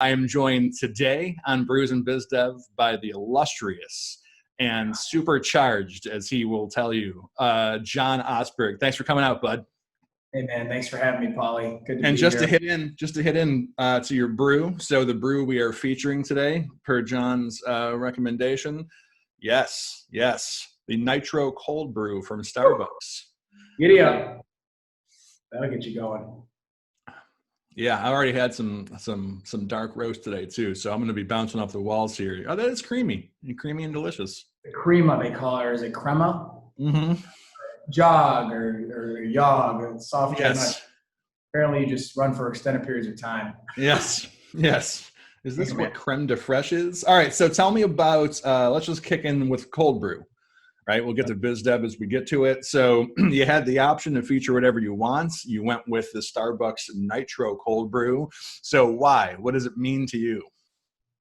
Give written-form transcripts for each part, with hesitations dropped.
I am joined today on Brews and BizDev by the illustrious and supercharged, as he will tell you, John Osberg. Thanks for coming out, bud. Hey man, thanks for having me, Paulie. Good to And be just here. to hit in to your brew. So the brew we are featuring today, per John's recommendation, yes, the Nitro Cold Brew from Starbucks. Giddy up. That'll get you going. Yeah, I already had some dark roast today too, so I'm going to be bouncing off the walls here. Oh, that is creamy and delicious. The crema, they call it, or is it crema? Mm-hmm. Jog or yog, or soft Yes. nut. Apparently, you just run for extended periods of time. Yes. Is this what creme de fraiche is? All right, so tell me about. Let's just kick in with cold brew. Right, we'll get to BizDev as we get to it. So you had the option to feature whatever you want. You went with the Starbucks Nitro Cold Brew. So why? What does it mean to you?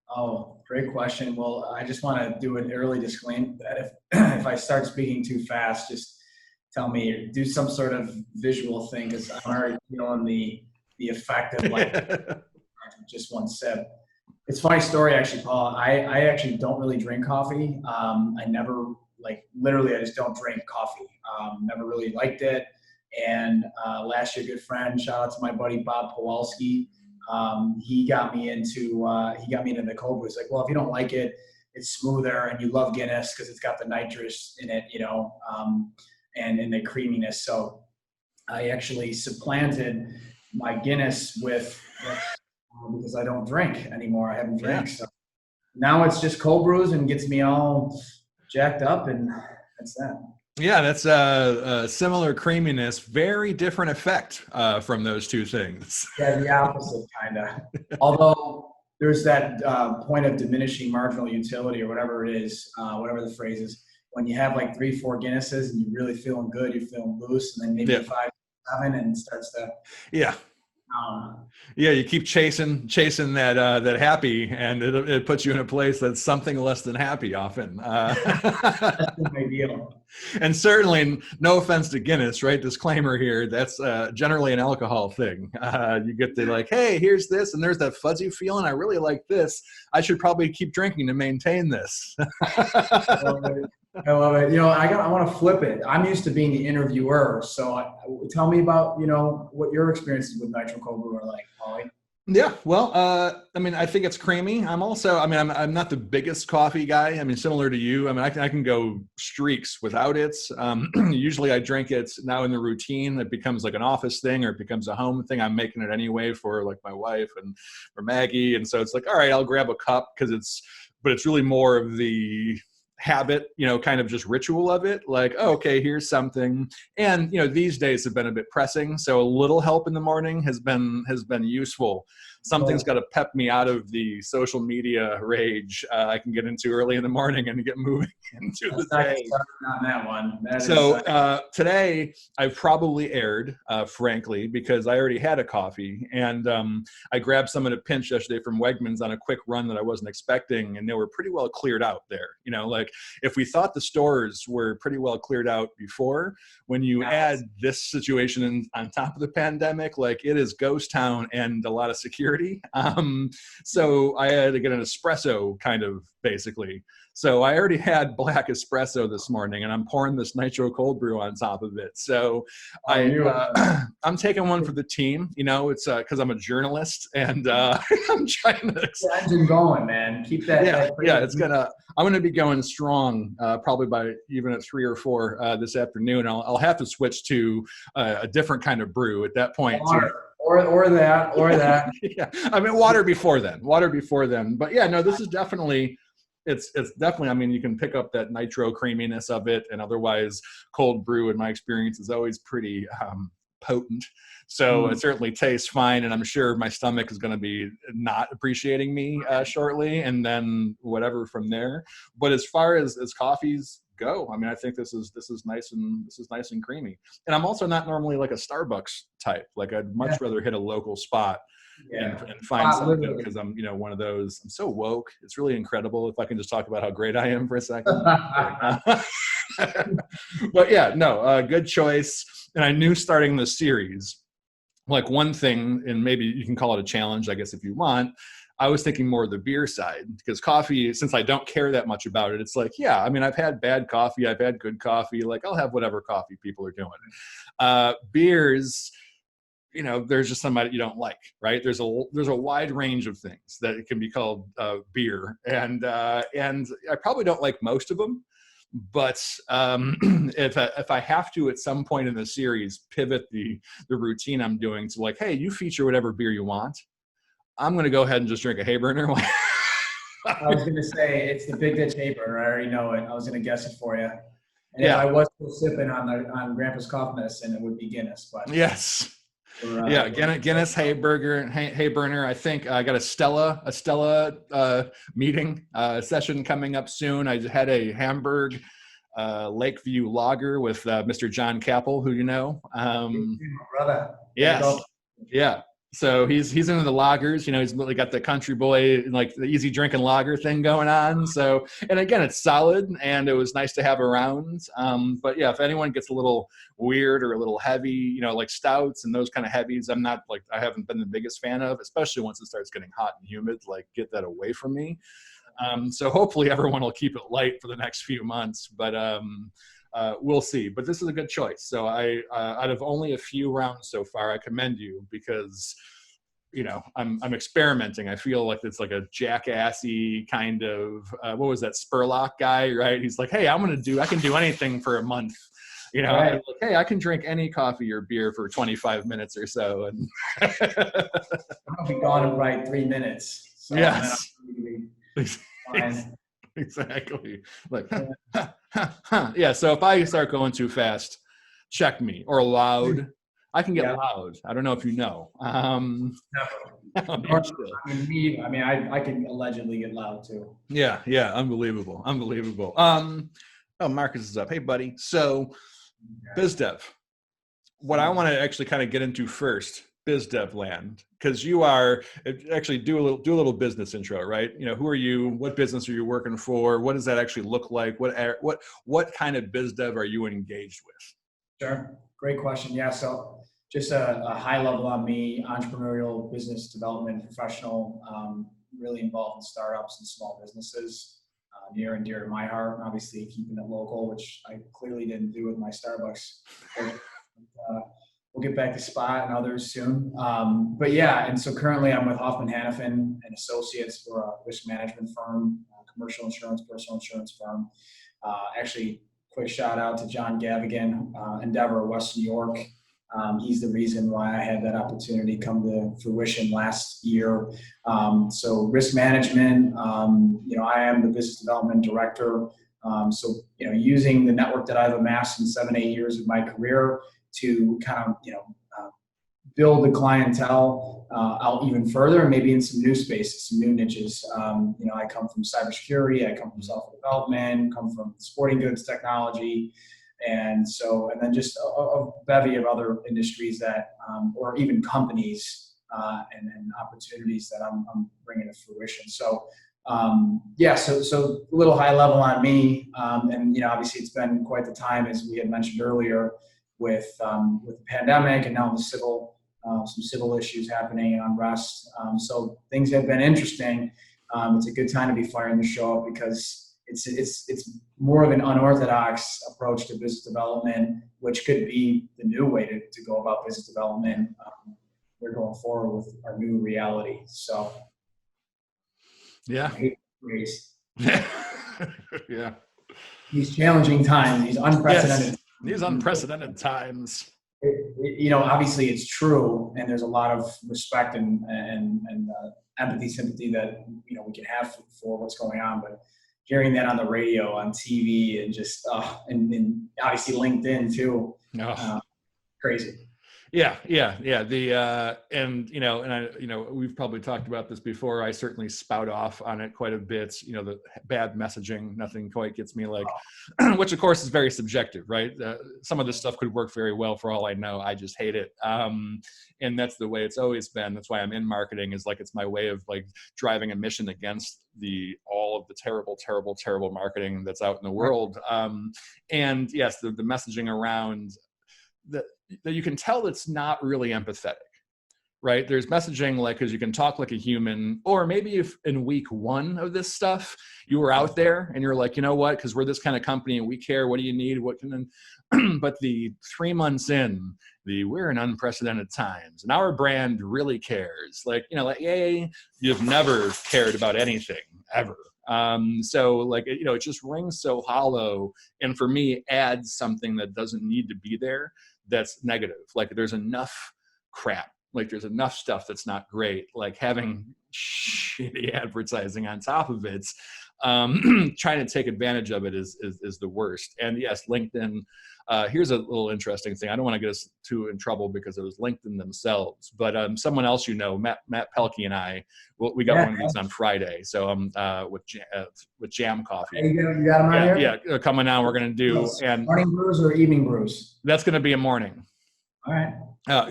Oh, great question. Well, I just want to do an early disclaimer that if I start speaking too fast, just tell me, do some sort of visual thing, because I'm already feeling the effect of like just one sip. It's a funny story, actually, Paul. I actually don't really drink coffee. I never, literally, I just don't drink coffee. Never really liked it. And last year, a good friend, shout out to my buddy Bob Kowalski. He got me into the cold brew. It's like, well, if you don't like it, it's smoother, and you love Guinness because it's got the nitrous in it, and the creaminess. So I actually supplanted my Guinness with because I don't drink anymore. I haven't drank, so now it's just cold brews and gets me all jacked up, and that's that. Yeah, that's a similar creaminess, very different effect from those two things. Yeah, the opposite, kind of. Although there's that point of diminishing marginal utility, or whatever it is, whatever the phrase is, when you have like 3-4 Guinnesses and you're really feeling good, you're feeling loose, and then maybe 5, 7, and it starts to. Yeah, you keep chasing that happy, and it puts you in a place that's something less than happy often. That's my deal. And certainly, no offense to Guinness, right? Disclaimer here, that's generally an alcohol thing. You get the like, hey, here's this, and there's that fuzzy feeling. I really like this. I should probably keep drinking to maintain this. I love it. I want to flip it. I'm used to being the interviewer. So tell me about, what your experiences with Nitro Cold Brew are like, Paulie. Yeah, well, I think it's creamy. I'm not the biggest coffee guy. Similar to you. I can go streaks without it. Usually I drink it now in the routine. It becomes like an office thing, or it becomes a home thing. I'm making it anyway for like my wife and for Maggie. And so it's like, all right, I'll grab a cup but it's really more of the habit, kind of just ritual of it. Like, oh, okay, here's something. And, these days have been a bit pressing. So a little help in the morning has been useful. Something's got to pep me out of the social media rage I can get into early in the morning and get moving into the day. On that one. Today I've probably erred, frankly, because I already had a coffee, and I grabbed some at a pinch yesterday from Wegmans on a quick run that I wasn't expecting, and they were pretty well cleared out there. If we thought the stores were pretty well cleared out before, when you add this situation on top of the pandemic, it is ghost town and a lot of security. So I had to get an espresso, kind of, basically. So I already had black espresso this morning, and I'm pouring this Nitro Cold Brew on top of it. So I'm taking one for the team. It's because I'm a journalist, and I'm trying to. Engine going, man. Keep that. I'm gonna be going strong, probably by even at 3 or 4 this afternoon. I'll have to switch to a different kind of brew at that point. Or that. Yeah, water before then. But yeah, no, this is definitely. It's definitely, you can pick up that nitro creaminess of it, and otherwise cold brew, in my experience, is always pretty potent. So it certainly tastes fine, and I'm sure my stomach is going to be not appreciating me shortly, and then whatever from there. But as far as coffees go, I think this is nice and creamy. And I'm also not normally like a Starbucks type. Like, I'd much rather hit a local spot. And find something, because I'm one of those. I'm so woke. It's really incredible. If I can just talk about how great I am for a second. But yeah, no, good choice. And I knew starting the series, like, one thing, and maybe you can call it a challenge, I guess, if you want, I was thinking more of the beer side, because coffee, since I don't care that much about it, it's like, yeah, I mean, I've had bad coffee, I've had good coffee, like I'll have whatever coffee people are doing. Beers, there's just somebody you don't like, right? There's a wide range of things that it can be called beer, and I probably don't like most of them. But if I have to at some point in the series pivot the routine I'm doing to like, hey, you feature whatever beer you want, I'm going to go ahead and just drink a Hayburner. I was going to say it's the Big Ditch Hayburner. I already know it. I was going to guess it for you. And if Yeah. I was still sipping on Grandpa's cough medicine, it would be Guinness. But Yes. Yeah, Guinness, Hayburner. I think I got a Stella meeting session coming up soon. I had a Hamburg Lakeview Lager with Mr. John Capel, who you know. Brother. Yes. Yeah. So he's into the lagers, he's really got the country boy, like the easy drinking lager thing going on. So, and again, it's solid and it was nice to have around. But yeah, if anyone gets a little weird or a little heavy, like stouts and those kind of heavies, I haven't been the biggest fan of, especially once it starts getting hot and humid, like get that away from me. So hopefully everyone will keep it light for the next few months, but we'll see. But this is a good choice. So out of only a few rounds so far, I commend you because, I'm experimenting. I feel like it's like a jackassy kind of, what was that Spurlock guy, right? He's like, hey, I can do anything for a month. Right. Like, hey, I can drink any coffee or beer for 25 minutes or so. And I'll be gone in right 3 minutes. So yes. Fine. Exactly. Like, yeah. So if I start going too fast, check me, or loud. I can get loud. I don't know if you know. I can allegedly get loud too. Yeah. Unbelievable. Oh, Marcus is up. Hey, buddy. So, BizDev. What I want to actually kind of get into first, BizDev land, because you are actually do a little business intro, right? Who are you? What business are you working for? What does that actually look like? What kind of BizDev are you engaged with? Sure, great question. Yeah, so just a high level on me: entrepreneurial business development professional, really involved in startups and small businesses, near and dear to my heart. Obviously, keeping it local, which I clearly didn't do with my Starbucks. We'll get back to Spot and others soon. But yeah, and so currently I'm with Hoffman Hannafin and Associates for a risk management firm, commercial insurance, personal insurance firm. Actually, quick shout out to John Gavigan, Endeavor, West New York. He's the reason why I had that opportunity come to fruition last year. So risk management, I am the business development director. So using the network that I've amassed in 7-8 years of my career to kind of, build the clientele out even further, and maybe in some new spaces, some new niches. I come from cybersecurity, I come from software development, come from sporting goods technology, and then just a bevy of other industries that, or even companies and opportunities that I'm bringing to fruition. So, so a little high level on me, and obviously it's been quite the time, as we had mentioned earlier, with the pandemic and now the some civil issues happening and unrest. So things have been interesting. It's a good time to be firing the show up because it's more of an unorthodox approach to business development, which could be the new way to go about business development. We're going forward with our new reality. So yeah. Yeah. These challenging times, these unprecedented. Yes. These unprecedented times. Obviously it's true, and there's a lot of respect and empathy, sympathy that we can have for what's going on. But hearing that on the radio, on TV, and just and obviously LinkedIn too, crazy. Yeah. We've probably talked about this before. I certainly spout off on it quite a bit. The bad messaging, nothing quite gets me like, which of course is very subjective, right? Some of this stuff could work very well for all I know. I just hate it. And that's the way it's always been. That's why I'm in marketing, is like, it's my way of like driving a mission against all of the terrible marketing that's out in the world. And yes, the messaging around that you can tell it's not really empathetic. right? There's messaging like, because you can talk like a human, or maybe if in week one of this stuff, you were out there and you're like, you know what, because we're this kind of company and we care, what do you need, what can, but the 3 months in, we're in unprecedented times and our brand really cares. Like, you know, like, yay, you've never cared about anything ever. So like, you know, it just rings so hollow. And for me, adds something that doesn't need to be there. That's negative. Like there's enough crap. Like there's enough stuff that's not great. Like having shitty advertising on top of it, trying to take advantage of it is the worst. And yes, LinkedIn. Here's a little interesting thing. I don't want to get us too in trouble because it was LinkedIn themselves, but someone else, you know, Matt Pelkey and I, we got one of these on Friday. So with Jam Coffee. You got them on here? Yeah, coming on. We're gonna do morning brews or evening brews. That's gonna be a morning. All right.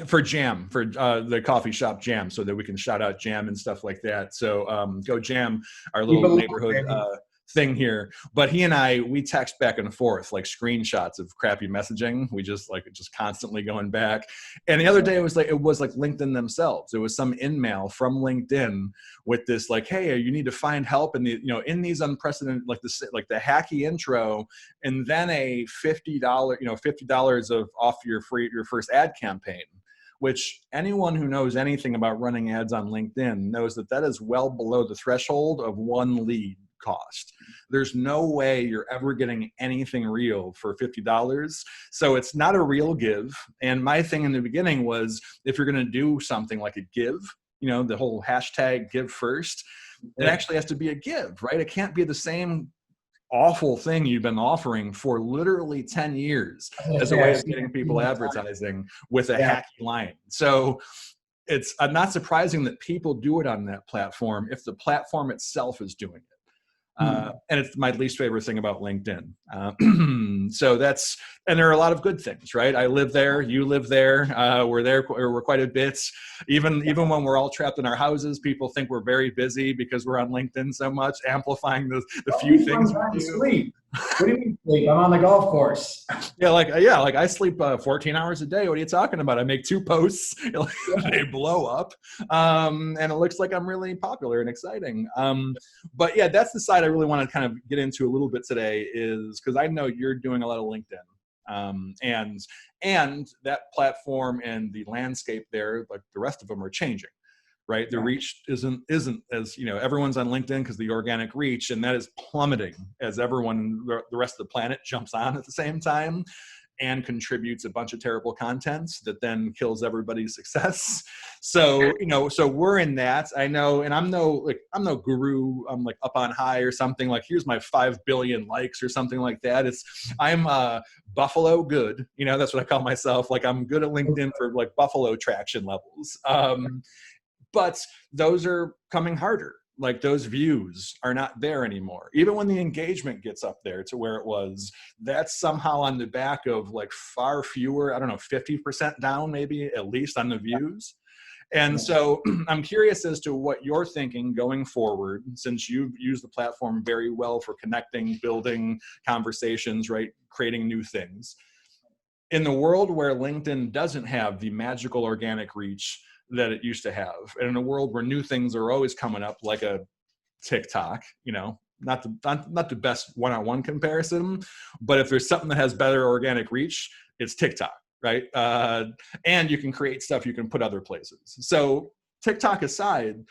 For Jam, for the coffee shop Jam, so that we can shout out Jam and stuff like that. So go Jam, our little neighborhood thing here. But he and we text back and forth like screenshots of crappy messaging. We just constantly going back. And the other day it was like LinkedIn themselves. It was some in-mail from LinkedIn with this like, hey, you need to find help in in these unprecedented, like the hacky intro, and then a $50 of off your first ad campaign. Which anyone who knows anything about running ads on LinkedIn knows that is well below the threshold of one lead cost. There's no way you're ever getting anything real for $50. So it's not a real give. And my thing in the beginning was, if you're going to do something like a give, the whole hashtag give first, it actually has to be a give, right? It can't be the same awful thing you've been offering for literally 10 years as a way of getting people advertising with a hacky line. So it's not surprising that people do it on that platform if the platform itself is doing it. And it's my least favorite thing about LinkedIn. So and there are a lot of good things, right? I live there, you live there, we're there, we're quite a bit. Even when we're all trapped in our houses, people think we're very busy because we're on LinkedIn so much, amplifying the few things we do. Sleep. What do you mean sleep? I'm on the golf course. Like I sleep 14 hours a day. What are you talking about? I make 2 posts, they blow up, and it looks like I'm really popular and exciting. But yeah, that's the side I really want to kind of get into a little bit today, is because I know you're doing a lot of LinkedIn, and that platform and the landscape there, like the rest of them, are changing. Right, the reach isn't as everyone's on LinkedIn because the organic reach, and that is plummeting as the rest of the planet jumps on at the same time and contributes a bunch of terrible content that then kills everybody's success. So so we're in that. I know, and I'm no guru. I'm like up on high or something. Like, here's my 5 billion likes or something like that. I'm Buffalo good. That's what I call myself. Like, I'm good at LinkedIn for like Buffalo traction levels. But those are coming harder. Like, those views are not there anymore. Even when the engagement gets up there to where it was, that's somehow on the back of like far fewer, 50% down maybe at least on the views. And so I'm curious as to what you're thinking going forward, since you've used the platform very well for connecting, building conversations, right? Creating new things. In the world where LinkedIn doesn't have the magical organic reach that it used to have, and in a world where new things are always coming up, like a TikTok, not the best one-on-one comparison, but if there's something that has better organic reach, it's TikTok, right? And you can create stuff you can put other places. So TikTok aside,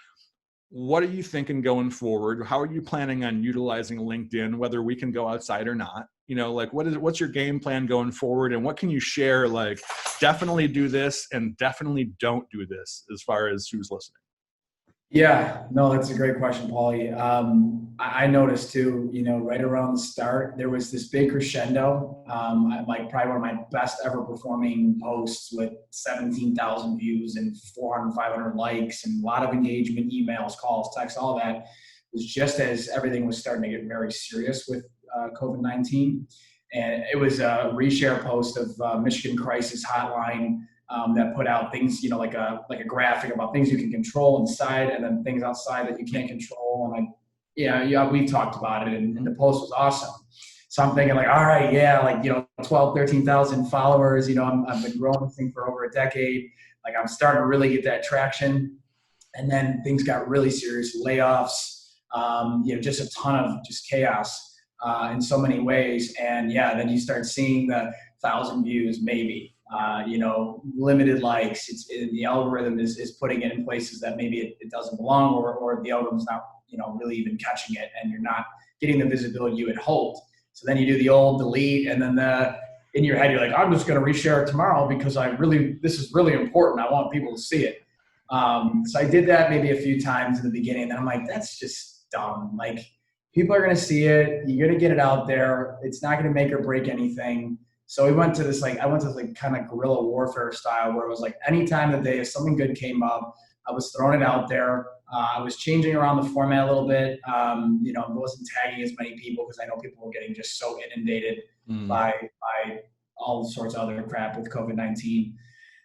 what are you thinking going forward? How are you planning on utilizing LinkedIn, whether we can go outside or not? Like, what's your game plan going forward, and what can you share? Like, definitely do this and definitely don't do this, as far as who's listening. Yeah, no, that's a great question, Paulie. I noticed too, right around the start, there was this big crescendo. Like, probably one of my best ever performing posts with 17,000 views and 400, 500 likes and a lot of engagement, emails, calls, texts, all that. It was just as everything was starting to get very serious with COVID-19. And it was a reshare post of Michigan Crisis Hotline that put out things, like a graphic about things you can control inside and then things outside that you can't control. And we've talked about it, and the post was awesome. So I'm thinking like, all right, 12, 13,000 followers. I've been growing this thing for over a decade. Like I'm starting to really get that traction. And then things got really serious, layoffs, just a ton of just chaos in so many ways. And yeah, then you start seeing the 1,000 views, maybe, limited likes. The algorithm is putting it in places that maybe it doesn't belong, or the algorithm's not, really even catching it, and you're not getting the visibility you had hoped. So then you do the old delete, and then in your head, you're like, I'm just going to reshare it tomorrow because this is really important. I want people to see it. So I did that maybe a few times in the beginning, and I'm like, that's just dumb. Like, people are going to see it. You're going to get it out there. It's not going to make or break anything. So I went to this kind of guerrilla warfare style where it was like any time of the day, if something good came up, I was throwing it out there. I was changing around the format a little bit. I wasn't tagging as many people because I know people were getting just so inundated by all sorts of other crap with COVID-19.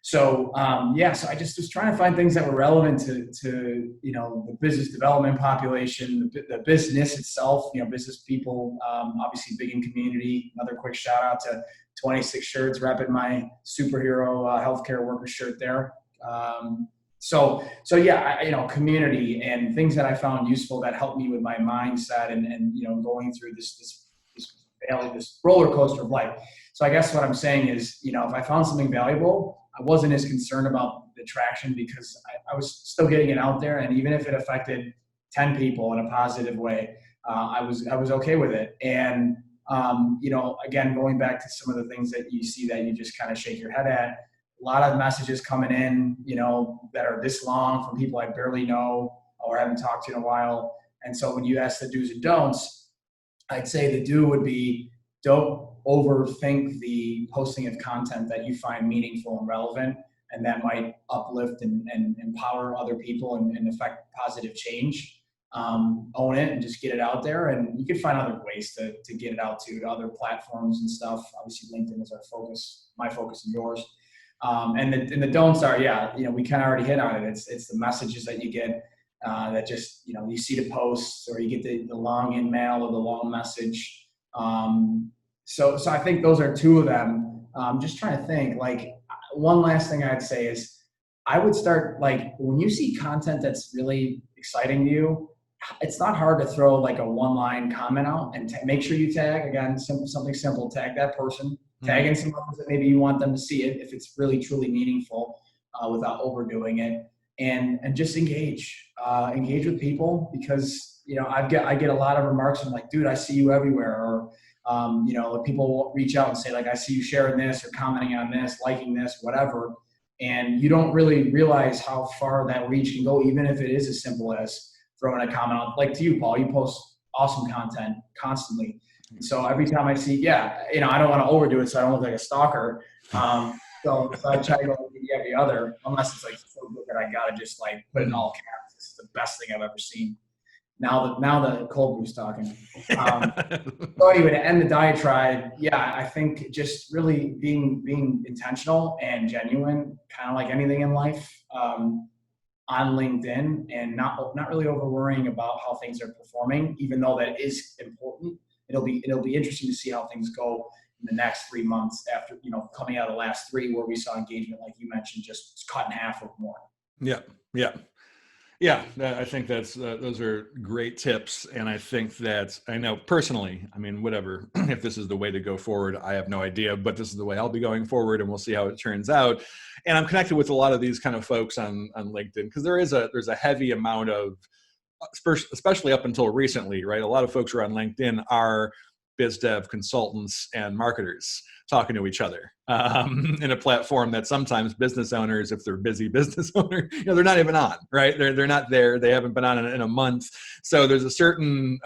So so I just was trying to find things that were relevant to the business development population, the business itself, business people, obviously big in community. Another quick shout out to 26 Shirts, repping my superhero healthcare worker shirt there. Community and things that I found useful that helped me with my mindset and going through this roller coaster of life. So I guess what I'm saying is, if I found something valuable, I wasn't as concerned about the traction because I was still getting it out there. And even if it affected 10 people in a positive way, I was okay with it. And, again, going back to some of the things that you see that you just kind of shake your head at, a lot of messages coming in, that are this long from people I barely know or haven't talked to in a while. And so when you ask the do's and don'ts, I'd say the do would be, don't overthink the posting of content that you find meaningful and relevant, and that might uplift and empower other people and affect positive change. Own it and just get it out there. And you can find other ways to get it out to other platforms and stuff. Obviously, LinkedIn is our focus, my focus and yours. And the don'ts are, we kind of already hit on it. It's the messages that you get that just, you see the posts, or you get the long email or the long message. So I think those are two of them. Just trying to think, like, one last thing I'd say is I would start, like, when you see content that's really exciting to you, it's not hard to throw like a one-line comment out and make sure you tag, again, something simple, tag that person, tag in some others that maybe you want them to see it if it's really truly meaningful without overdoing it, and just engage with people, because I get a lot of remarks from like, dude, I see you everywhere, or people reach out and say, like, I see you sharing this or commenting on this, liking this, whatever. And you don't really realize how far that reach can go, even if it is as simple as throwing a comment on, like to you, Paul, you post awesome content constantly. And so every time I see, I don't want to overdo it so I don't look like a stalker. So I try to go every other, unless it's like so good that I got to just like put it in all caps. This is the best thing I've ever seen. Now the cold brew's talking. So anyway, to end the diatribe, I think just really being intentional and genuine, kind of like anything in life, on LinkedIn, and not really over worrying about how things are performing, even though that is important. It'll be interesting to see how things go in the next 3 months after, coming out of the last 3 where we saw engagement, like you mentioned, just cut in half or more. Yeah, I think those are great tips. And I think that, I know personally, I mean, whatever, if this is the way to go forward, I have no idea, but this is the way I'll be going forward, and we'll see how it turns out. And I'm connected with a lot of these kind of folks on LinkedIn, because there's a heavy amount of, especially up until recently, right? A lot of folks who are on LinkedIn are BizDev consultants and marketers talking to each other in a platform that sometimes business owners, if they're busy business owner, they're not even on, right? They're not there. They haven't been on in a month. So there's a certain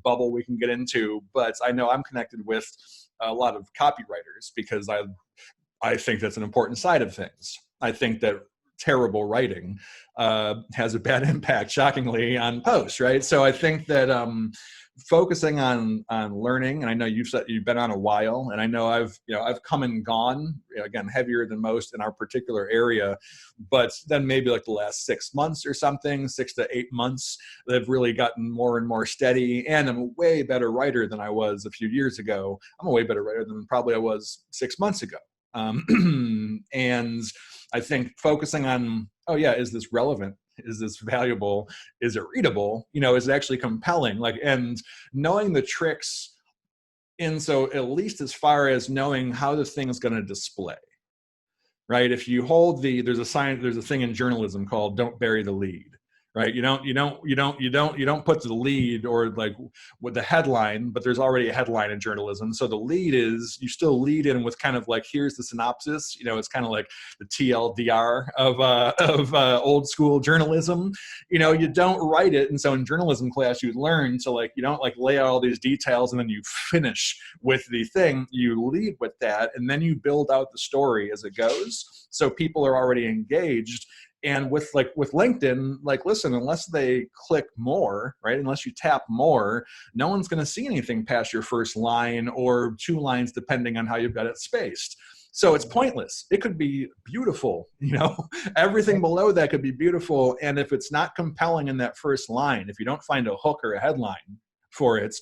bubble we can get into, but I know I'm connected with a lot of copywriters because I think that's an important side of things. I think that terrible writing has a bad impact, shockingly, on posts, right? So I think that focusing on learning, and I know you've been on a while, and I know I've come and gone, again, heavier than most in our particular area, but then maybe like the last 6 months or something, 6 to 8 months, they've really gotten more and more steady, and I'm a way better writer than I was a few years ago. I'm a way better writer than probably I was 6 months ago. And I think focusing on, oh yeah, is this relevant? Is this valuable? Is it readable? Is it actually compelling? And knowing the tricks so at least as far as knowing how the thing is going to display, right? If you hold there's a thing in journalism called "don't bury the lead," right? You don't put the lead or with the headline, but there's already a headline in journalism. So the lead is, you still lead in with kind of here's the synopsis. It's kind of like the TLDR of old school journalism. You don't write it, and so in journalism class you learn to you don't lay out all these details and then you finish with the thing. You lead with that, and then you build out the story as it goes, so people are already engaged. And with LinkedIn, listen, unless they click more, right? Unless you tap more, no one's going to see anything past your first line or 2 lines, depending on how you've got it spaced. So it's pointless. It could be beautiful, everything below that could be beautiful. And if it's not compelling in that first line, if you don't find a hook or a headline for it,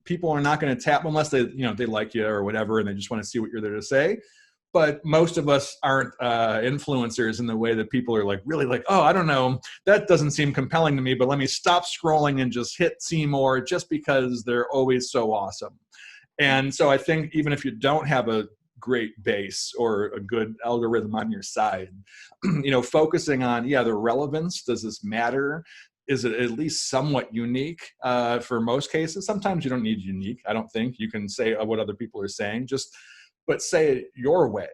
people are not going to tap unless they like you or whatever, and they just want to see what you're there to say. But most of us aren't influencers in the way that people are really oh, I don't know, that doesn't seem compelling to me, but let me stop scrolling and just hit see more, just because they're always so awesome. And so I think even if you don't have a great base or a good algorithm on your side, focusing on, the relevance, does this matter? Is it at least somewhat unique for most cases? Sometimes you don't need unique. I don't think you can say what other people are saying, but say it your way.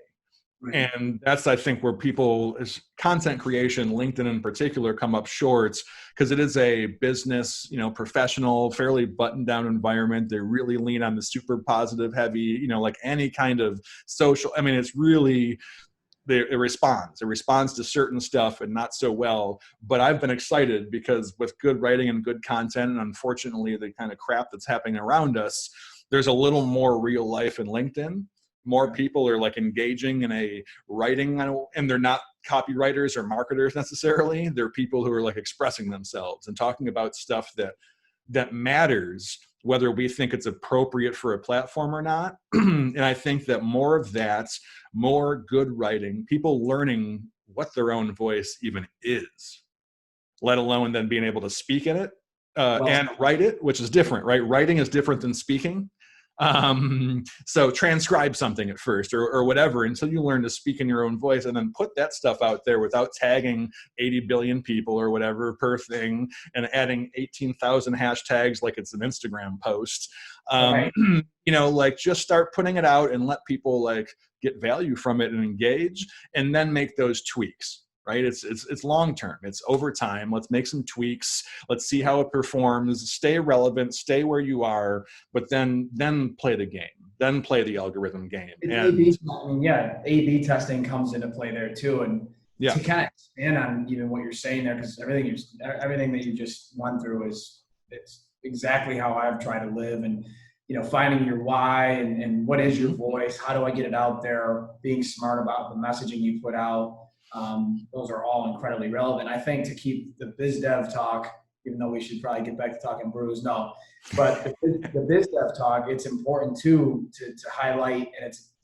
Right. And that's, I think, where people, content creation, LinkedIn in particular, come up short, because it is a business, professional, fairly buttoned down environment. They really lean on the super positive heavy, any kind of social. I mean, it's really, it responds to certain stuff and not so well. But I've been excited because with good writing and good content, and unfortunately the kind of crap that's happening around us, there's a little more real life in LinkedIn. More people are engaging in a writing, and they're not copywriters or marketers necessarily. They're people who are expressing themselves and talking about stuff that matters, whether we think it's appropriate for a platform or not. And I think that more of that, more good writing, people learning what their own voice even is, let alone then being able to speak in it and write it, which is different, right? Writing is different than speaking. So transcribe something at first or whatever until you learn to speak in your own voice, and then put that stuff out there without tagging 80 billion people or whatever per thing and adding 18,000 hashtags like it's an Instagram post. Right. Just start putting it out and let people get value from it and engage, and then make those tweaks. Right? It's long-term. It's over time. Let's make some tweaks. Let's see how it performs. Stay relevant, stay where you are, but then play the game. Then play the algorithm game. A/B testing comes into play there too. And to kind of expand on even what you're saying there, because everything that you just went through it's exactly how I've tried to live. And finding your why and what is your voice, how do I get it out there, being smart about the messaging you put out. Those are all incredibly relevant. I think to keep the BizDev talk, even though we should probably get back to talking brews, no, but the BizDev talk, it's important too to highlight,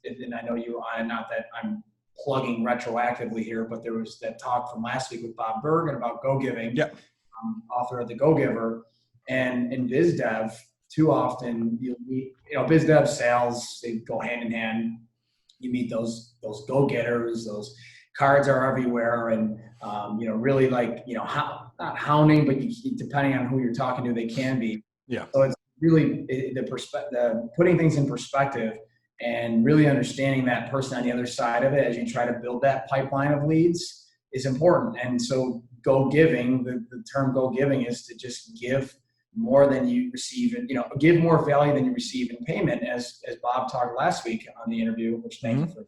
and I know you on, not that I'm plugging retroactively here, but there was that talk from last week with Bob Bergen about Go Giving, author of The Go Giver, and in BizDev, too often you meet, BizDev sales, they go hand in hand. You meet those go-getters, those cards are everywhere, and really not hounding, but depending on who you're talking to, they can be. Yeah. So it's really the putting things in perspective and really understanding that person on the other side of it as you try to build that pipeline of leads is important. And so go giving, the term go giving is to just give more than you receive, and give more value than you receive in payment, as Bob talked last week on the interview, which thank you for.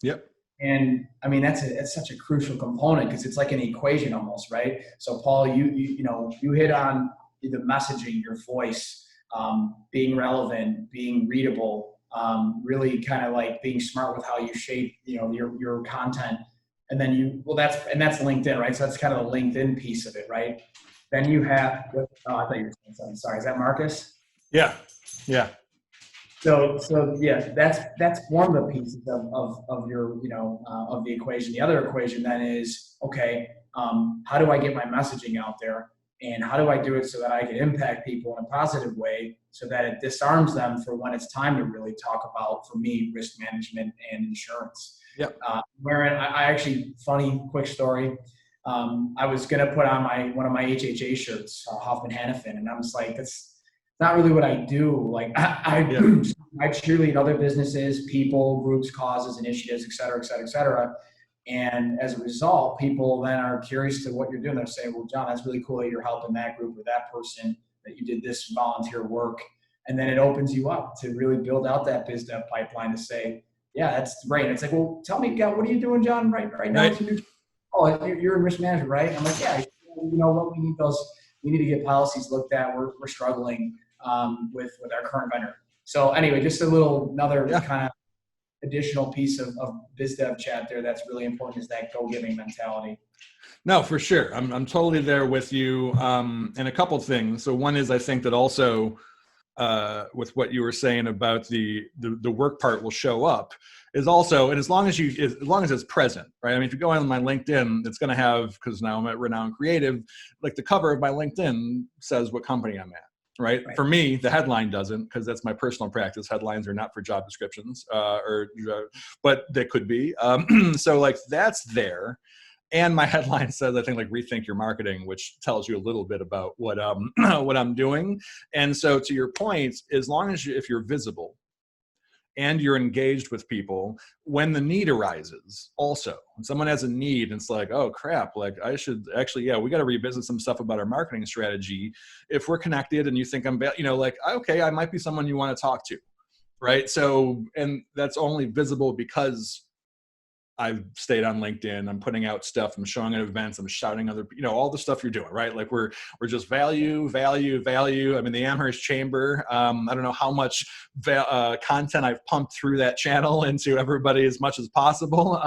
Yep. And I mean, it's such a crucial component because it's like an equation almost, right? So Paul, you hit on the messaging, your voice, being relevant, being readable, really kind of being smart with how you shape, your content. And then that's LinkedIn, right? So that's kind of the LinkedIn piece of it, right? Then you have, I thought you were saying something. Sorry, is that Marcus? Yeah. Yeah. So yeah, that's one of the pieces of your, of the equation. The other equation then is, okay, how do I get my messaging out there? And how do I do it so that I can impact people in a positive way so that it disarms them for when it's time to really talk about, for me, risk management and insurance. Yep. Wherein I actually, funny, quick story. I was going to put on one of my HHA shirts, Hoffman Hannafin, and I was like, that's not really what I do. Like Yeah. I cheerlead other businesses, people, groups, causes, initiatives, et cetera, et cetera, et cetera. And as a result, people then are curious to what you're doing. They're saying, well, John, that's really cool that you're helping that group or that person, that you did this volunteer work. And then it opens you up to really build out that BizDev pipeline to say, yeah, that's great. And it's like, well, tell me, what are you doing, John, right now? Right. Oh, you're in risk management, right? I'm like, yeah, you know what, we need to get policies looked at. We're struggling with our current vendor. So anyway, just another kind of additional piece of BizDev chat there that's really important is that go-giving mentality. No, for sure. I'm totally there with you. And a couple things. So one is, I think that also with what you were saying about the work part will show up is also, and as long as it's present, right? I mean, if you go on my LinkedIn, it's going to have, because now I'm at Renowned Creative, like the cover of my LinkedIn says what company I'm at. Right? For me, the headline doesn't, because that's my personal practice. Headlines are not for job descriptions, but they could be. So like that's there. And my headline says, I think, like rethink your marketing, which tells you a little bit about what what I'm doing. And so to your point, as long as if you're visible and you're engaged with people, when the need arises, also, when someone has a need, and it's like, oh crap, like I should actually, we got to revisit some stuff about our marketing strategy. If we're connected and you think I'm, like, okay, I might be someone you want to talk to, right? So, and that's only visible because I've stayed on LinkedIn. I'm putting out stuff. I'm showing at events. I'm shouting other, all the stuff you're doing, right? Like we're just value. I mean, the Amherst Chamber. I don't know how much content I've pumped through that channel into everybody as much as possible.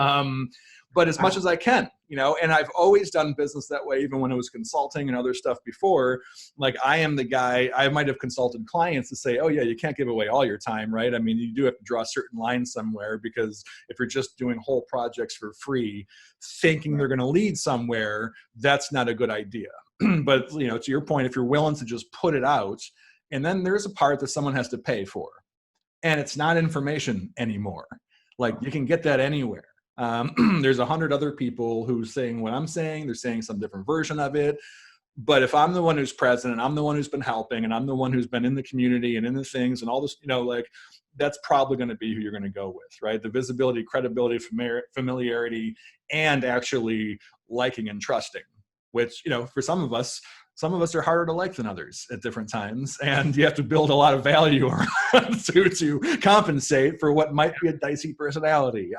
But as much as I can, and I've always done business that way, even when it was consulting and other stuff before. Like I am the guy, I might have consulted clients to say, oh yeah, you can't give away all your time, right? I mean, you do have to draw a certain line somewhere, because if you're just doing whole projects for free, thinking they're going to lead somewhere, that's not a good idea. But, to your point, if you're willing to just put it out, and then there's a part that someone has to pay for, and it's not information anymore. Like you can get that anywhere. There's 100 other people who's saying what I'm saying. They're saying some different version of it. But if I'm the one who's present, and I'm the one who's been helping, and I'm the one who's been in the community and in the things and all this, like that's probably going to be who you're going to go with, right? The visibility, credibility, familiarity, and actually liking and trusting, which, for some of us are harder to like than others at different times. And you have to build a lot of value around to compensate for what might be a dicey personality.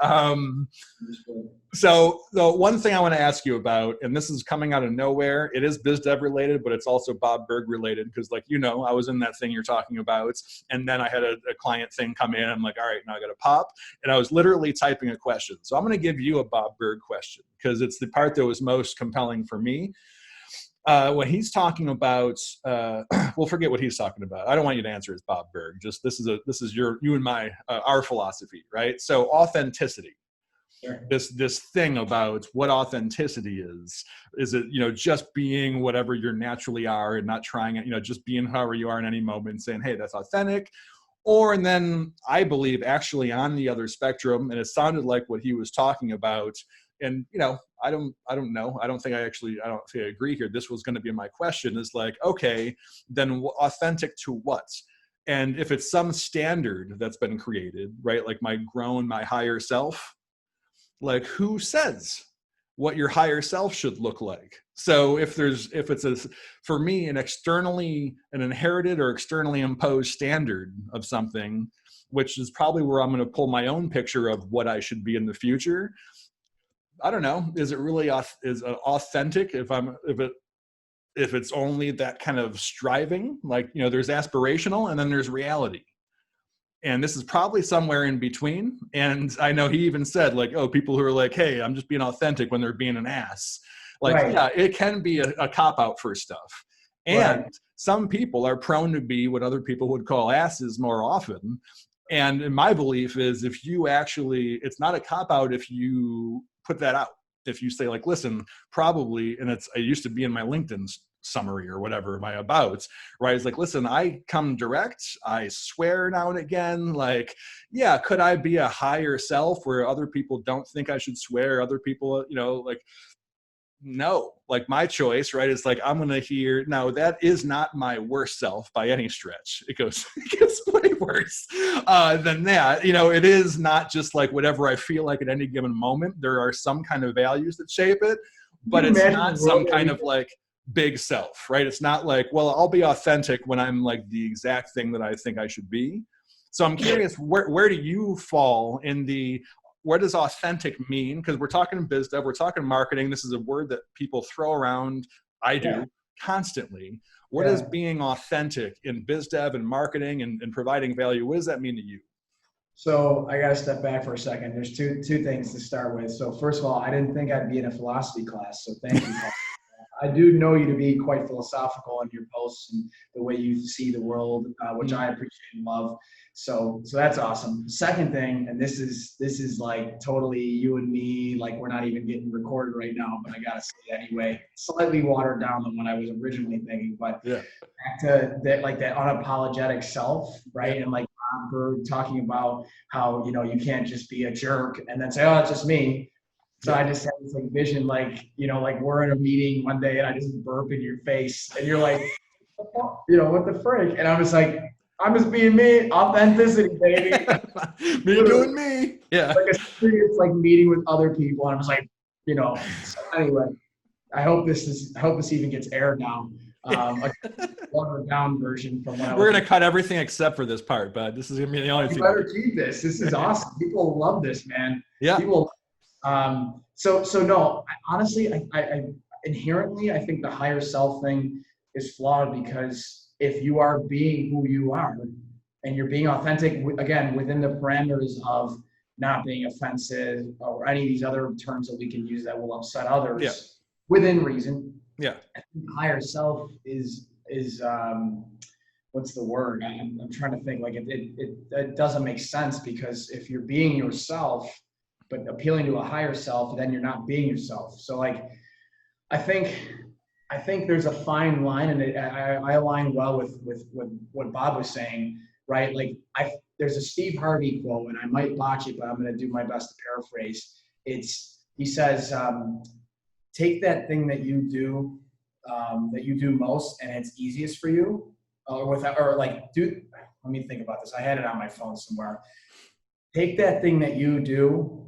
So the one thing I want to ask you about, and this is coming out of nowhere, it is BizDev related, but it's also Bob Berg related, because like, I was in that thing you're talking about, and then I had a client thing come in. I'm like, all right, now I got to pop. And I was literally typing a question. So I'm going to give you a Bob Berg question, because it's the part that was most compelling for me. When he's talking about, we'll forget what he's talking about. I don't want you to answer as Bob Berg. Just this is you and my our philosophy, right? So authenticity. Sure. This thing about what authenticity is it just being whatever you naturally are and not trying it, just being however you are in any moment and saying, hey, that's authentic. Or, and then I believe actually on the other spectrum, and it sounded like what he was talking about. And, I don't know. I don't think I agree here. This was going to be my question, is like, okay, then authentic to what? And if it's some standard that's been created, right? Like my higher self, like who says what your higher self should look like? So if it's for me, an inherited or externally imposed standard of something, which is probably where I'm going to pull my own picture of what I should be in the future. I don't know. Is it really authentic if it's only that kind of striving? Like, there's aspirational and then there's reality. And this is probably somewhere in between. And I know he even said like, oh, people who are like, hey, I'm just being authentic when they're being an ass. Like, right. Yeah, it can be a cop out for stuff. And right. some people are prone to be what other people would call asses more often. And my belief is if you actually, it's not a cop out if you put that out. If you say like, listen, probably, and it used to be in my LinkedIn summary or whatever, my abouts, right? It's like, listen, I come direct, I swear now and again, like, yeah, could I be a higher self where other people don't think I should swear, other people, like, no, like my choice, right? It's like, I'm going to hear, no, that is not my worst self by any stretch. It gets way worse than that. It is not just like whatever I feel like at any given moment. There are some kind of values that shape it, but it's not some kind of like big self, right? It's not like, well, I'll be authentic when I'm like the exact thing that I think I should be. So I'm curious, where do you fall in the, what does authentic mean? Because we're talking BizDev, we're talking marketing. This is a word that people throw around, I do, constantly. What is being authentic in BizDev and marketing and providing value? What does that mean to you? So I got to step back for a second. There's two things to start with. So first of all, I didn't think I'd be in a philosophy class, so thank you. I do know you to be quite philosophical in your posts and the way you see the world, which I appreciate and love. So that's awesome. Second thing, and this is like totally you and me, like we're not even getting recorded right now, but I gotta say it anyway, slightly watered down than what I was originally thinking. But back to that, like that unapologetic self, right? And like Osberg talking about how you can't just be a jerk and then say, oh, it's just me. So I just had this like vision, like, like we're in a meeting one day and I just burp in your face and you're like, what the frick? And I'm just like, I'm just being me, authenticity, baby. Me doing me. Yeah. Like a serious like meeting with other people. And I was like, so anyway, I hope this even gets aired now. A watered down version from when we're going to cut everything except for this part, but this is going to be the only thing. You better keep this. This is awesome. People love this, man. Yeah. People. So no, honestly, I inherently, I think the higher self thing is flawed because if you are being who you are and you're being authentic, again, within the parameters of not being offensive or any of these other terms that we can use that will upset others within reason. Yeah. I think higher self is what's the word? I'm trying to think. Like it doesn't make sense because if you're being yourself, but appealing to a higher self, then you're not being yourself. So like, I think there's a fine line, and I align well with what Bob was saying, right? Like there's a Steve Harvey quote, and I might botch it, but I'm going to do my best to paraphrase. He says, take that thing that you do most, and it's easiest for you, let me think about this. I had it on my phone somewhere. Take that thing that you do,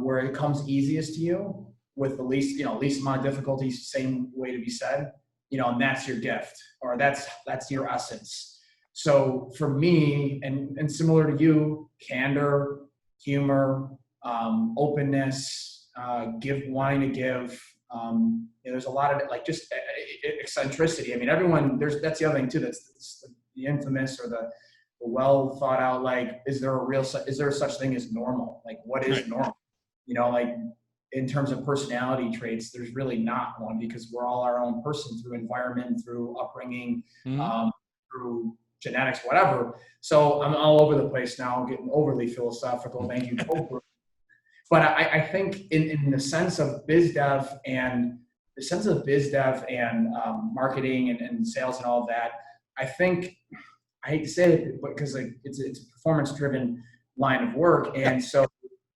where it comes easiest to you with the least amount of difficulty, same way to be said, and that's your gift, or that's your essence. So for me, and similar to you, candor, humor, openness, wanting to give, there's a lot of like just eccentricity. I mean, everyone, that's the other thing too, that's the infamous or the well thought out, like, is there such thing as normal? Like, what is normal? Like in terms of personality traits, there's really not one, because we're all our own person through environment, through upbringing, through genetics, whatever. So I'm all over the place now, getting overly philosophical. Thank you. But I think in the sense of BizDev and marketing and sales and all of that, I think, I hate to say it, because like it's a performance-driven line of work, and so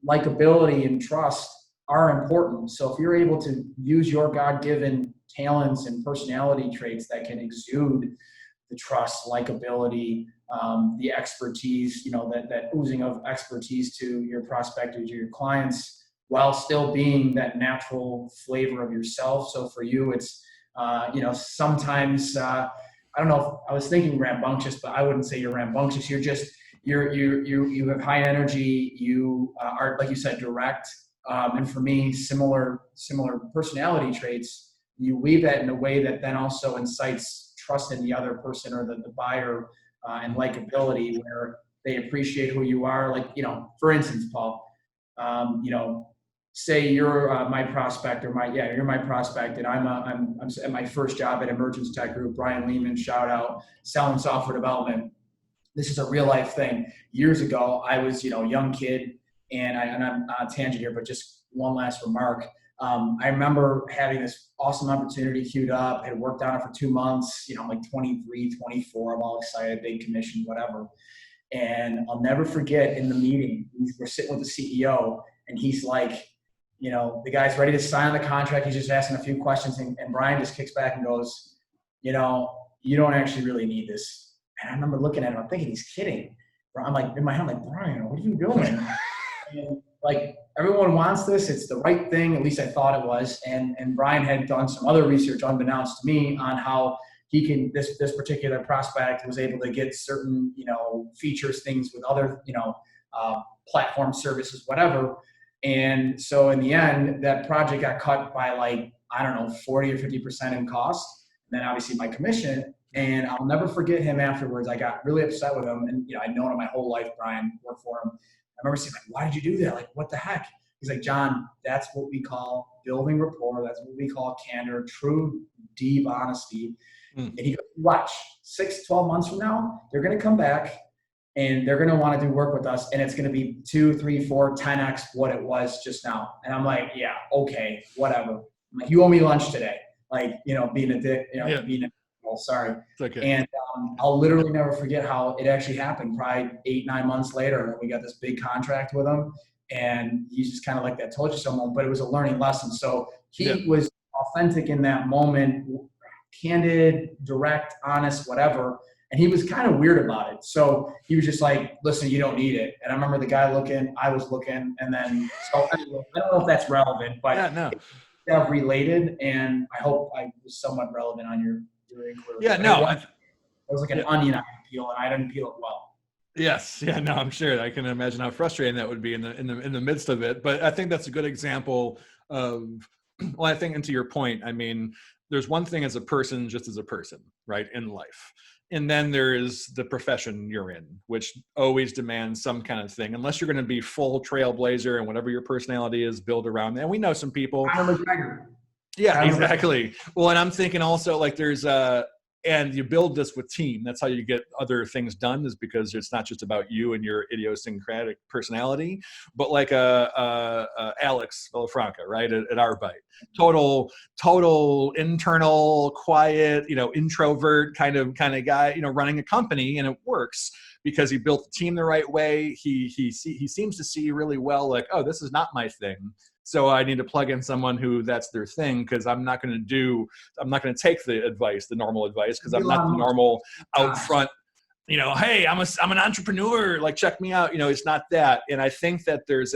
likability and trust are important. So if you're able to use your God-given talents and personality traits that can exude the trust, likability, the expertise, that oozing of expertise to your prospectors, to your clients, while still being that natural flavor of yourself. So for you, it's sometimes. I don't know if I was thinking rambunctious, but I wouldn't say you're rambunctious. You're just, you have high energy. You are, like you said, direct. And for me, similar personality traits. You weave that in a way that then also incites trust in the other person or the buyer, and likability, where they appreciate who you are. Like, for instance, Paul, say you're my prospect or you're my prospect, and I'm at my first job at Emergence Tech Group, Brian Lehman, shout out, selling software development. This is a real life thing. Years ago, I was, a young kid, and I'm on a tangent here, but just one last remark. I remember having this awesome opportunity queued up. I had worked on it for 2 months, I'm like 23, 24. I'm all excited, big commission, whatever. And I'll never forget in the meeting, we're sitting with the CEO, and he's like, the guy's ready to sign the contract. He's just asking a few questions. And Brian just kicks back and goes, you don't actually really need this. And I remember looking at him, I'm thinking he's kidding. I'm like, in my head, I'm like, Brian, what are you doing? And like, everyone wants this. It's the right thing. At least I thought it was. And Brian had done some other research unbeknownst to me on how he can, this particular prospect was able to get certain, features, things with other, platform services, whatever. And so in the end, that project got cut by like, I don't know, 40 or 50% in cost. And then obviously my commission. And I'll never forget him afterwards. I got really upset with him. And, I'd known him my whole life, Brian, worked for him. I remember saying, like, why did you do that? Like, what the heck? He's like, John, that's what we call building rapport. That's what we call candor, true, deep honesty. And he goes, watch, 6, 12 months from now, they're going to come back and they're going to want to do work with us. And it's going to be 2, 3, 4, 10x what it was just now. And I'm like, yeah, okay, whatever. I'm like, you owe me lunch today. Like, being a dick, being a, sorry. It's okay. And I'll literally never forget how it actually happened. Probably 8, 9 months later, we got this big contract with him. And he's just kind of like that told you so moment, but it was a learning lesson. So he was authentic in that moment, candid, direct, honest, whatever. And he was kind of weird about it. So he was just like, listen, you don't need it. And I remember the guy looking, I was looking, and then, so anyway, I don't know if that's relevant, but it's related. And I hope I was somewhat relevant on your inquiry. Yeah, no. It was like an onion I could peel, and I didn't peel it well. Yes. Yeah, no, I'm sure. I can imagine how frustrating that would be in the midst of it. But I think that's a good example of, well, I think, and to your point, I mean, there's one thing as a person, just as a person, right, in life. And then there is the profession you're in, which always demands some kind of thing, unless you're going to be full trailblazer and whatever your personality is, build around that. And we know some people. Yeah, exactly. Well, and I'm thinking also like there's and you build this with team. That's how you get other things done, is because it's not just about you and your idiosyncratic personality, but like Alex Villafranca, right, at Arbite. Total internal, quiet, introvert kind of guy, running a company, and it works because he built the team the right way. He seems to see really well, like, oh, this is not my thing. So I need to plug in someone who that's their thing, because I'm not going to take the normal advice, because I'm not the normal out front, hey, I'm an entrepreneur, like, check me out. It's not that. And I think that there's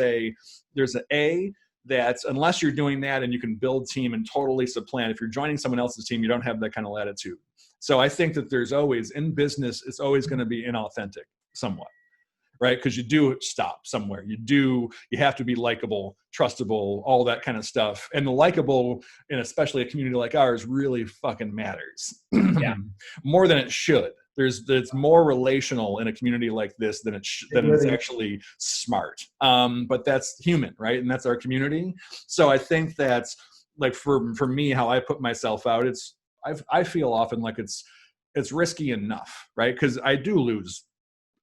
that's, unless you're doing that and you can build team and totally supplant, if you're joining someone else's team, you don't have that kind of latitude. So I think that there's always, in business, it's always going to be inauthentic somewhat. Right? Because you do stop somewhere. You have to be likable, trustable, all that kind of stuff. And the likable, and especially a community like ours, really fucking matters. Yeah. More than it should. It's more relational in a community like this than it's actually smart. But that's human, right? And that's our community. So I think that's, like, for me, how I put myself out, I feel often like it's risky enough, right? Because I do lose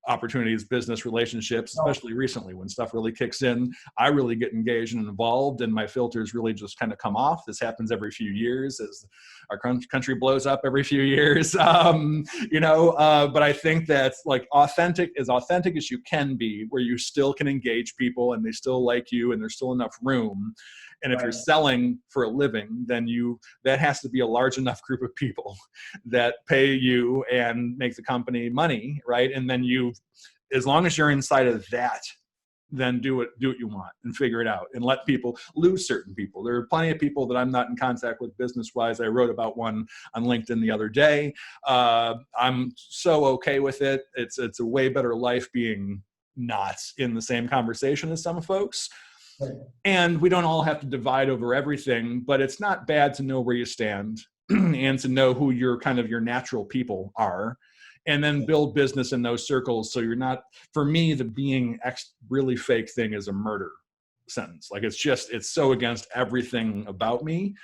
opportunities, business relationships, especially recently when stuff really kicks in. I really get engaged and involved, and my filters really just kind of come off. This happens every few years as our country blows up every few years. But I think that's like authentic as you can be, where you still can engage people and they still like you and there's still enough room. And if you're selling for a living, then that has to be a large enough group of people that pay you and make the company money, right? And then as long as you're inside of that, then do what you want and figure it out, and let people lose certain people. There are plenty of people that I'm not in contact with business-wise. I wrote about one on LinkedIn the other day. I'm so okay with it. It's a way better life being not in the same conversation as some folks. And we don't all have to divide over everything, but it's not bad to know where you stand and to know who your natural people are, and then build business in those circles. So you're not, for me, the being really fake thing is a murder sentence. Like it's so against everything about me.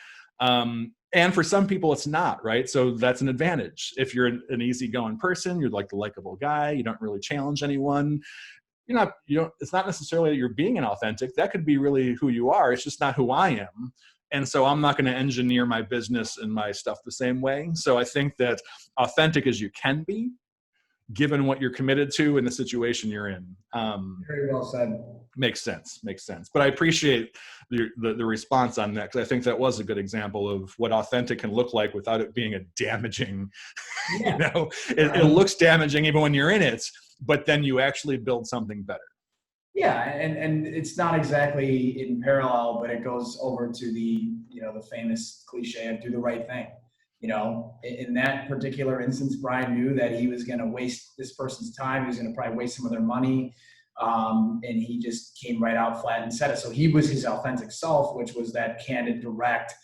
And for some people it's not, right? So that's an advantage. If you're an easygoing person, you're like the likable guy, you don't really challenge anyone. It's not necessarily that you're being inauthentic. That could be really who you are. It's just not who I am. And so I'm not going to engineer my business and my stuff the same way. So I think that authentic as you can be, given what you're committed to and the situation you're in. Very well said. Makes sense. But I appreciate the response on that, because I think that was a good example of what authentic can look like without it being a damaging, Yeah. it looks damaging even when you're in it, but then you actually build something better. Yeah, and it's not exactly in parallel, but it goes over to the famous cliche of do the right thing. In that particular instance, Brian knew that he was going to waste this person's time. He was going to probably waste some of their money. And he just came right out flat and said it. So he was his authentic self, which was that candid, direct,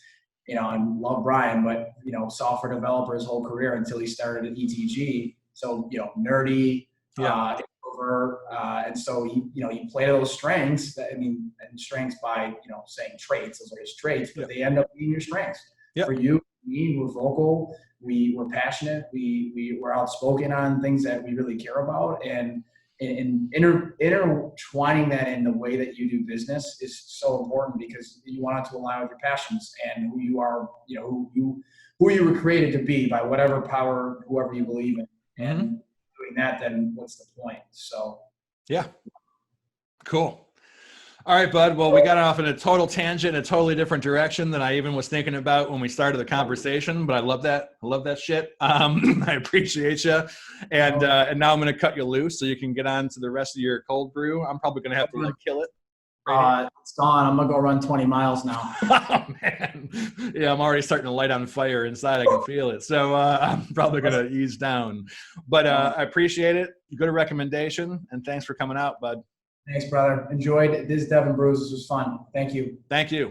I love Brian, but, software developer his whole career until he started at ETG. So, nerdy, introvert, and so he played those strengths. And strengths by, saying traits, those are his traits, but they end up being your strengths. Yep. For you, me, we're vocal, we're passionate, we're outspoken on things that we really care about, and intertwining that in the way that you do business is so important, because you want it to align with your passions and who you are, who you were created to be by whatever power, whoever you believe in. And doing that, then what's the point? So yeah, cool. All right, bud. Well, we got off in a total tangent, a totally different direction than I even was thinking about when we started the conversation. But I love that. I love that shit. I appreciate you. And now I'm going to cut you loose so you can get on to the rest of your cold brew. I'm probably going to have to kill it. It's gone. I'm going to go run 20 miles now. Oh, man. Yeah, I'm already starting to light on fire inside. I can feel it. So I'm probably going to ease down. But I appreciate it. Good recommendation. And thanks for coming out, bud. Thanks, brother. Enjoyed BizDev and Brews. This was fun. Thank you. Thank you.